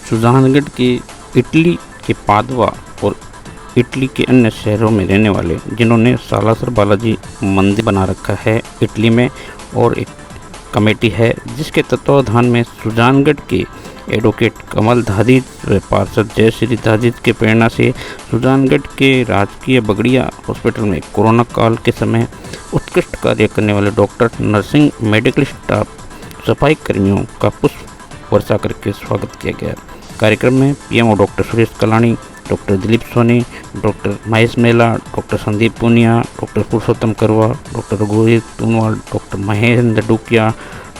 सुजानगढ़ के इटली के पादवा और इटली के अन्य शहरों में रहने वाले जिन्होंने सालासर बालाजी मंदिर बना रखा है इटली में, और एक कमेटी है जिसके तत्वावधान में सुजानगढ़ के एडवोकेट कमल दादिज व पार्षद जय श्री दादिज के प्रेरणा से सुजानगढ़ के राजकीय बगड़िया हॉस्पिटल में कोरोना काल के समय उत्कृष्ट कार्य करने वाले डॉक्टर, नर्सिंग, मेडिकल स्टाफ, सफाई कर्मियों का पुष्प वर्षा करके स्वागत किया गया। कार्यक्रम में PMO doctor Suresh Kalani, doctor Dilip Soni, doctor Mahesh मेला, डॉक्टर संदीप पूनिया, डॉक्टर पुरुषोत्तम करवा, डॉक्टर रघुवीर तूनवाल, डॉक्टर महेंद्र डुकिया,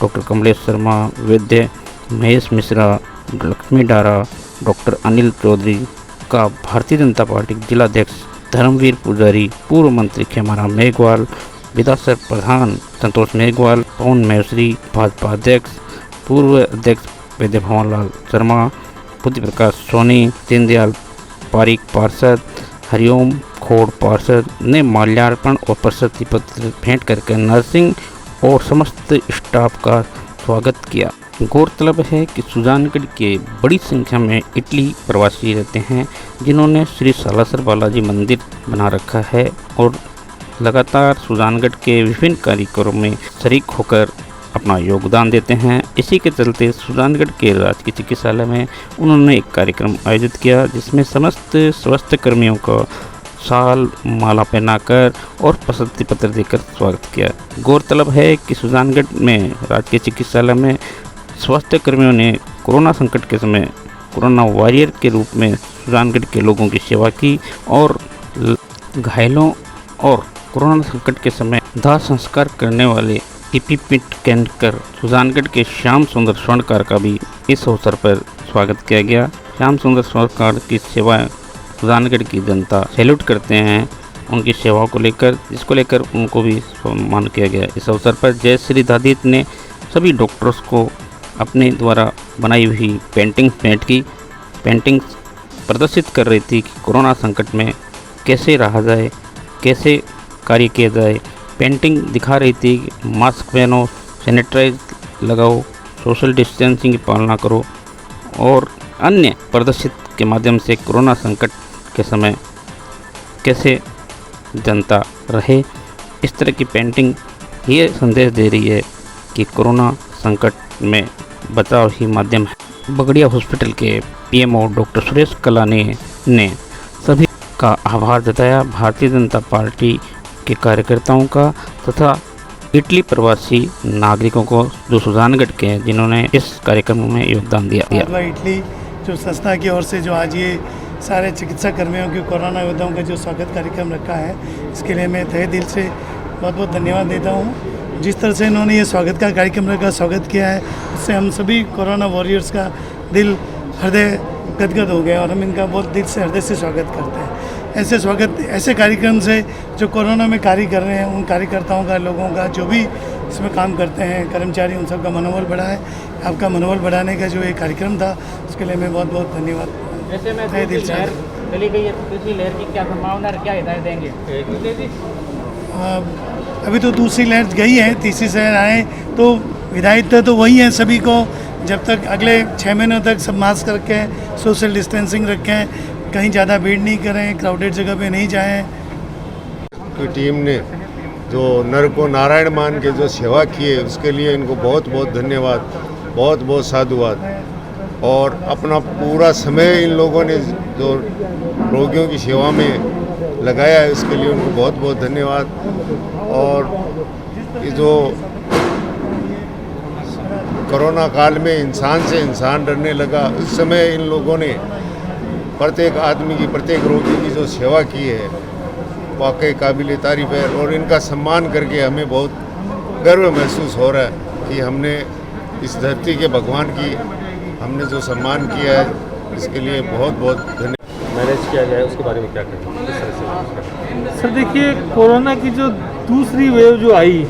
डॉक्टर कमलेश शर्मा वैद्य, महेश मिश्रा, लक्ष्मी डारा, डॉक्टर अनिल चौधरी का भारतीय जनता पार्टी जिलाध्यक्ष धर्मवीर पुजारी, पूर्व मंत्री खेमाराम मेघवाल, विधानसभा प्रधान संतोष मेघवाल, पवन मेहश्री, भाजपा अध्यक्ष पूर्व अध्यक्ष वैद्य भवनलाल शर्मा, बुद्धि प्रकाश सोनी, दीनदयाल पारिक पार्षद, हरिओम खोड़ पार्षद ने माल्यार्पण और प्रशस्ति पत्र भेंट करके नर्सिंग और समस्त स्टाफ का स्वागत किया। गौरतलब है कि सुजानगढ़ के बड़ी संख्या में इटली प्रवासी रहते हैं जिन्होंने श्री सालासर बालाजी मंदिर बना रखा है और लगातार सुजानगढ़ के विभिन्न कार्यक्रमों में शरीक होकर अपना योगदान देते हैं। इसी के चलते सुजानगढ़ के राजकीय चिकित्सालय में उन्होंने एक कार्यक्रम आयोजित किया जिसमें समस्त स्वास्थ्य कर्मियों को शाल माला पहनाकर और प्रशस्ति पत्र देकर स्वागत किया। गौरतलब है कि सुजानगढ़ में राजकीय चिकित्सालय में स्वास्थ्य कर्मियों ने कोरोना संकट के समय कोरोना वॉरियर के रूप में सुजानगढ़ के लोगों की सेवा की और घायलों और कोरोना संकट के समय दाह संस्कार करने वाले टीपी पिट कैंकर सुजानगढ़ के श्याम सुंदर स्वर्णकार का भी इस अवसर पर स्वागत किया गया। श्याम सुंदर स्वर्णकार की सेवाएं सुजानगढ़ की जनता सैल्यूट करते हैं उनकी सेवाओं को लेकर, जिसको लेकर उनको भी सम्मान किया गया। इस अवसर पर जय श्री दादिज ने सभी डॉक्टर्स को अपने द्वारा बनाई हुई पेंटिंग भेंट की। पेंटिंग प्रदर्शित कर रही थी कि कोरोना संकट में कैसे रहा जाए, कैसे कार्य किया जाए। पेंटिंग दिखा रही थी कि मास्क पहनो, सैनिटाइज लगाओ, सोशल डिस्टेंसिंग की पालना करो और अन्य प्रदर्शित के माध्यम से कोरोना संकट के समय कैसे जनता रहे। इस तरह की पेंटिंग ये संदेश दे रही है कि कोरोना संकट में बचाव ही माध्यम है। बगड़िया हॉस्पिटल के पीएमओ डॉक्टर सुरेश कलानी ने सभी का आभार जताया, भारतीय जनता पार्टी के कार्यकर्ताओं का तथा इटली प्रवासी नागरिकों को जो सुजानगढ़ के हैं जिन्होंने इस कार्यक्रम में योगदान दिया। इटली जो संस्था की ओर से जो आज ये सारे चिकित्सा कर्मियों की कोरोना योद्धाओं का जो स्वागत कार्यक्रम रखा है, इसके लिए मैं तहे दिल से बहुत बहुत धन्यवाद देता हूँ। जिस तरह से इन्होंने ये स्वागत का कार्यक्रम रखा, स्वागत किया है, उससे हम सभी कोरोना वॉरियर्स का दिल हृदय गदगद हो गया और हम इनका बहुत दिल से हृदय से स्वागत करते हैं। ऐसे कार्यक्रम से जो कोरोना में कार्य कर रहे हैं उन कार्यकर्ताओं का, लोगों का, जो भी इसमें काम करते हैं, कर्मचारी, उन सब का मनोबल बढ़ा है। आपका मनोबल बढ़ाने का जो ये कार्यक्रम था उसके लिए मैं बहुत बहुत धन्यवाद दिल से। चली गई है दूसरी लहर की क्या संभावना और क्या हिदायत देंगे? अभी तो दूसरी लहर गई है, तीसरी लहर आए तो हिदायत तो वही है सभी को, जब तक अगले 6 महीनों तक सब मास्क रखें, सोशल डिस्टेंसिंग रखें, कहीं ज़्यादा भीड़ नहीं करें, क्राउडेड जगह पे नहीं जाएं। की टीम ने जो नर को नारायण मान के जो सेवा की है उसके लिए इनको बहुत बहुत धन्यवाद, बहुत बहुत साधुवाद। और अपना पूरा समय इन लोगों ने जो रोगियों की सेवा में लगाया है उसके लिए उनको बहुत बहुत धन्यवाद। और ये जो कोरोना काल में इंसान से इंसान डरने लगा, उस समय इन लोगों ने प्रत्येक आदमी की, प्रत्येक रोगी की जो सेवा की है वाकई काबिल तारीफ़ है। और इनका सम्मान करके हमें बहुत गर्व महसूस हो रहा है कि हमने इस धरती के भगवान की हमने जो सम्मान किया है, इसके लिए बहुत बहुत धन्यवाद। मैनेज किया गया है उसके बारे में क्या कहेंगे, किस तरह से? सर देखिए, कोरोना की जो दूसरी वेव जो आई,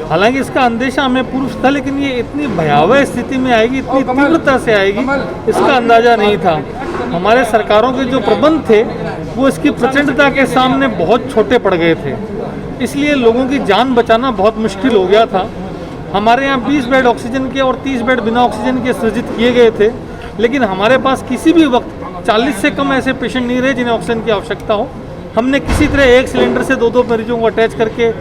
हालांकि इसका अंदेशा हमें पूर्व था, लेकिन ये इतनी भयावह स्थिति में आएगी, इतनी तीव्रता से आएगी, इसका अंदाज़ा नहीं था। हमारे सरकारों के जो प्रबंध थे वो इसकी प्रचंडता के सामने बहुत छोटे पड़ गए थे, इसलिए लोगों की जान बचाना बहुत मुश्किल हो गया था। हमारे यहाँ 20 बेड ऑक्सीजन के और 30 बेड बिना ऑक्सीजन के सृजित किए गए थे लेकिन हमारे पास किसी भी वक्त 40 से कम ऐसे पेशेंट नहीं रहे जिन्हें ऑक्सीजन की आवश्यकता हो। हमने किसी तरह एक सिलेंडर से 2-2 मरीजों को अटैच करके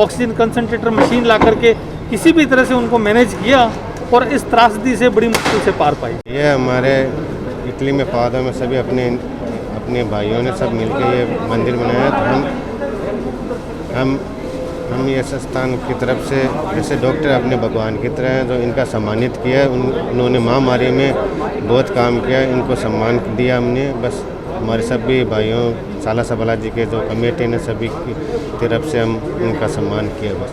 ऑक्सीजन कंसनट्रेटर मशीन ला करके किसी भी तरह से उनको मैनेज किया और इस त्रासदी से बड़ी मुश्किल से पार पाई। ये हमारे इटली में पादों में सभी अपने भाइयों ने सब मिलकर ये मंदिर बनाया। तो हम ये संस्थान की तरफ से जैसे डॉक्टर अपने भगवान की तरह हैं, जो इनका सम्मानित किया। उन्होंने महामारी में बहुत काम किया, इनको सम्मान दिया हमने। बस हमारे सभी भाइयों सालासर बालाजी के जो कमेटी ने सभी की तरफ से हम उनका सम्मान किया बस।